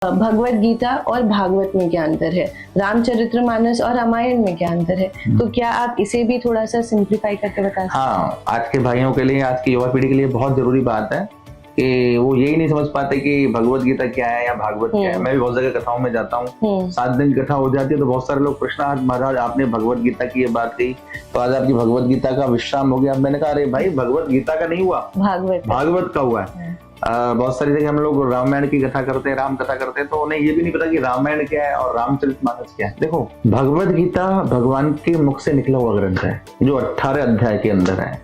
भगवत गीता और भागवत में क्या अंतर है, रामचरितमानस और रामायण में क्या अंतर है, तो क्या आप इसे भी थोड़ा सा सिंप्लीफाई करके बता सकते हैं? हाँ, आज के भाइयों के लिए, आज की युवा पीढ़ी के लिए बहुत जरूरी बात है कि वो यही नहीं समझ पाते कि भगवत गीता क्या है या भागवत क्या है। मैं भी बहुत जगह कथाओं में जाता हूँ, 7 दिन कथा हो जाती है तो बहुत सारे लोग प्रश्न, आज महाराज आपने भगवत गीता की ये बात कही तो आज आपकी भगवत गीता का विश्राम हो गया। मैंने कहा अरे भाई, भगवत गीता का नहीं हुआ, भागवत का हुआ है। बहुत सारी जगह हम लोग रामायण की कथा करते हैं, राम कथा करते हैं, तो उन्हें ये भी नहीं पता कि रामायण क्या है और रामचरितमानस क्या है। देखो, भगवत गीता भगवान के मुख से निकला हुआ ग्रंथ है जो 18 अध्याय के अंदर है,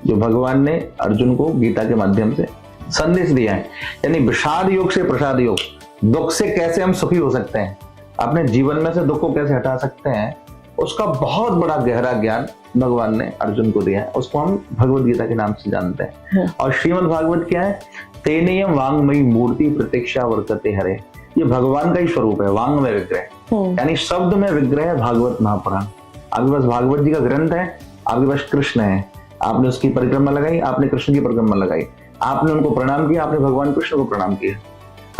जो भगवान ने अर्जुन को गीता के माध्यम से संदेश दिया है। यानी विषाद योग से प्रसाद योग, दुख से कैसे हम सुखी हो सकते हैं, अपने जीवन में से दुख को कैसे हटा सकते हैं, उसका बहुत बड़ा गहरा ज्ञान भगवान ने अर्जुन को दिया है। उसको हम भगवत गीता के नाम से जानते हैं। और श्रीमद् भागवत क्या है? तेनेयम वांगमयी मूर्ति प्रतीक्षा वर्तते हरे। ये भगवान का ही स्वरूप है, वांग में विग्रह, यानी शब्द में विग्रह है भागवत महापुराण। आपके पास भागवत जी का ग्रंथ है, आपके पास कृष्ण है, आपने उसकी परिक्रमा लगाई, आपने कृष्ण की परिक्रमा लगाई, आपने उनको प्रणाम किया, आपने भगवान कृष्ण को प्रणाम किया,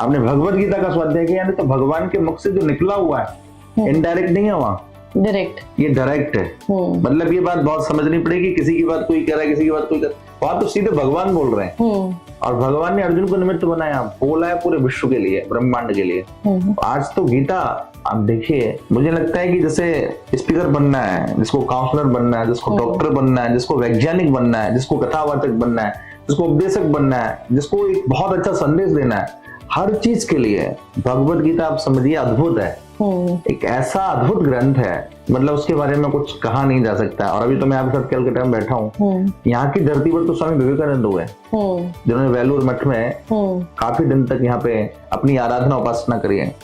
आपने भगवत गीता का स्वाध्याय किया। यानी तो भगवान के मुख से जो निकला हुआ है, इनडायरेक्ट नहीं है, वहां डायरेक्ट, ये डायरेक्ट है। मतलब ये बात बहुत समझनी पड़ेगी, किसी की बात कोई कह रहा है, किसी की बात कोई कर, वहां तो सीधे भगवान बोल रहे हैं। और भगवान ने अर्जुन को निमित्त बनाया, बोला है पूरे विश्व के लिए, ब्रह्मांड के लिए। आज तो गीता आप देखिए, मुझे लगता है कि जैसे स्पीकर बनना है, जिसको काउंसलर बनना है, जिसको डॉक्टर बनना है, जिसको वैज्ञानिक बनना है, जिसको कथावाचक बनना है, जिसको उपदेशक बनना है, जिसको एक बहुत अच्छा संदेश देना है, हर चीज के लिए भगवत गीता आप समझिए अद्भुत है। एक ऐसा अद्भुत ग्रंथ है, मतलब उसके बारे में कुछ कहा नहीं जा सकता। और अभी तो मैं आपके साथ कलकत्ता में बैठा हूँ, यहाँ की धरती पर तो स्वामी विवेकानंद हुए, जिन्होंने वेलूर मठ में काफी दिन तक यहाँ पे अपनी आराधना उपासना करी है।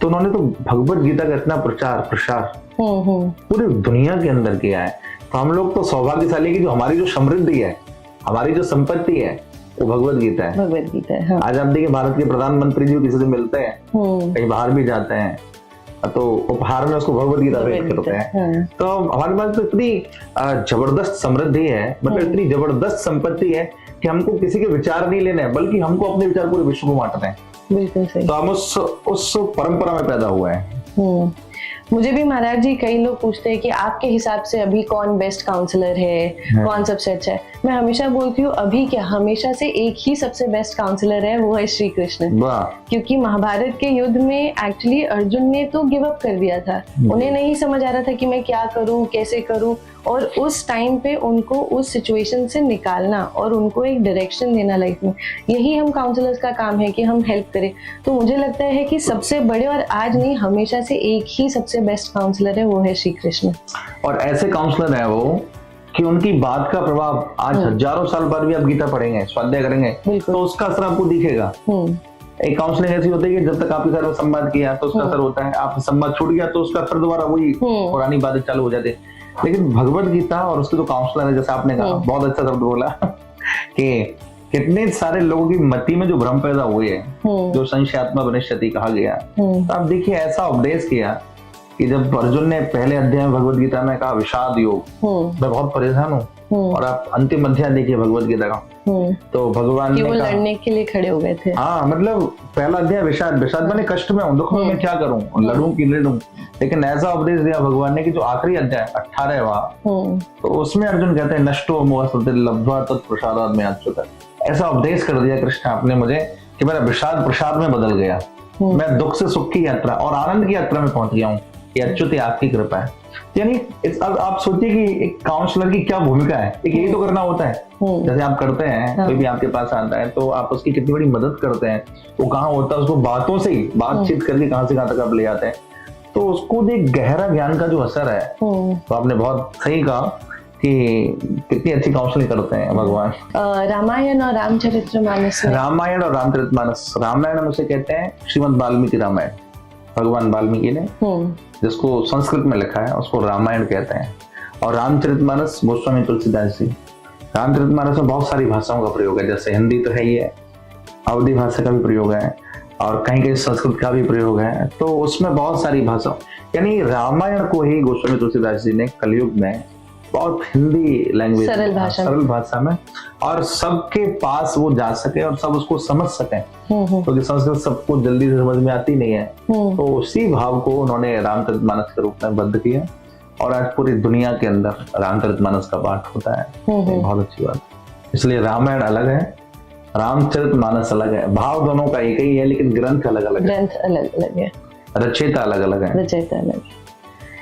तो उन्होंने तो भगवत गीता का इतना प्रचार प्रसार पूरी दुनिया के अंदर किया है। तो हम लोग तो सौभाग्यशाली की जो हमारी जो समृद्धि है, हमारी जो संपत्ति है, वो भगवत गीता है। भगवत गीता है। हाँ। आज आप देखिए, भारत के प्रधानमंत्री जी किसी से मिलते हैं, कहीं बाहर भी जाते हैं, तो उपहार में उसको भगवत गीता भेंट करते हैं। तो हमारे पास तो इतनी जबरदस्त समृद्धि है, मतलब इतनी जबरदस्त संपत्ति है कि हमको किसी के विचार नहीं लेने हैं, बल्कि हमको अपने विचार पूरे विश्व को बांटने हैं। बिल्कुल सही। तो हम उस परंपरा में पैदा हुए हैं। मुझे भी महाराज जी, कई लोग पूछते हैं कि आपके हिसाब से अभी कौन बेस्ट काउंसलर है, कौन सबसे अच्छा है। मैं हमेशा बोलती हूँ, अभी क्या, हमेशा से एक ही सबसे बेस्ट काउंसलर है, वो है श्री कृष्ण। क्योंकि महाभारत के युद्ध में एक्चुअली अर्जुन ने तो गिव अप कर दिया था, उन्हें नहीं समझ आ रहा था कि मैं क्या करूँ, कैसे करूँ, और उस टाइम पे उनको उस सिचुएशन से निकालना और उनको एक डायरेक्शन देना लाइफ में, यही हम काउंसलर्स का काम है कि हम हेल्प करें। तो मुझे लगता है कि सबसे बड़े, और आज नहीं हमेशा से एक ही सबसे बेस्ट काउंसलर है, वो है श्री कृष्ण। और ऐसे काउंसलर है वो कि उनकी बात का प्रभाव आज हजारों साल बाद भी आप गीता पढ़ेंगे, स्वाध्याय करेंगे, तो उसका असर आपको दिखेगा। एक काउंसलिंग ऐसी होती है कि जब तक आपके साथ संवाद किया तो उसका असर होता है, आप संवाद छूट गया तो उसका असर दोबारा वही पुरानी बातें चालू हो जाती है। लेकिन भगवत गीता और उसके जो काउंसलर है, जैसे आपने कहा, बहुत अच्छा शब्द बोला कि कितने सारे लोगों की मति में जो भ्रम पैदा हुए हैं, जो संशयात्मा वनिष्यति कहा गया। तो आप देखिए, ऐसा उपदेश किया कि जब अर्जुन ने पहले अध्याय में भगवत गीता में कहा विषाद योग, मैं बहुत परेशान हूँ, और आप अंतिम अध्याय देखिए भगवत गीता का, तो भगवान ने लड़ने के लिए खड़े हो गए थे। हाँ, मतलब पहला अध्याय विषाद, विषाद मैंने कष्ट में हूँ, दुख में मैं क्या करूँ, लड़ूं कि लड़ूं। लेकिन ऐसा उपदेश दिया भगवान ने कि जो आखिरी अध्याय 18वां, तो उसमें अर्जुन कहते हैं नष्टो मोह लब्ध्वा तत्प्रसादात् में अच्युत। ऐसा उपदेश कर दिया कृष्ण आपने मुझे कि मेरा विषाद प्रसाद में बदल गया, मैं दुख से सुख की यात्रा और आनंद की यात्रा में पहुंच गया हूँ। ये अच्युत आपकी कृपा है। यानी अब आप सोचिए कि एक काउंसलर की क्या भूमिका है। एक यही तो करना होता है, जैसे आप करते हैं, कोई भी आपके पास आता है तो आप उसकी कितनी बड़ी मदद करते हैं। वो कहाँ होता है, उसको बातों से ही बातचीत करके कहाँ से कहाँ तक आप ले जाते हैं, तो उसको एक गहरा ज्ञान का जो असर है, तो आपने बहुत सही कहा कि कितनी अच्छी काउंसलिंग करते हैं भगवान। रामायण और रामचरितमानस, रामायण और रामचरितमानस, रामायण हम उसे कहते हैं श्रीमद् वाल्मीकि रामायण, भगवान वाल्मीकि ने जिसको संस्कृत में लिखा है उसको रामायण कहते हैं। और रामचरितमानस गोस्वामी तुलसीदास जी। रामचरितमानस में बहुत सारी भाषाओं का प्रयोग है, जैसे हिंदी तो है ही है, अवधी भाषा का भी प्रयोग है, और कहीं कहीं संस्कृत का भी प्रयोग है, तो उसमें बहुत सारी भाषा, यानी रामायण को ही गोस्वामी तुलसीदास जी ने कलयुग में बहुत हिंदी लैंग्वेज, सरल भाषा में, और सबके पास वो जा सके और सब उसको समझ सकें, क्योंकि संस्कृत सबको जल्दी से समझ में आती नहीं है। तो उसी भाव को उन्होंने रामचरितमानस के रूप में बद्ध किया और आज पूरी दुनिया के अंदर रामचरितमानस का पाठ होता है। बहुत अच्छी बात। इसलिए रामायण अलग है, रामचरितमानस अलग है, भाव दोनों का एक ही है, लेकिन ग्रंथ अलग अलग है, रचयिता अलग अलग है।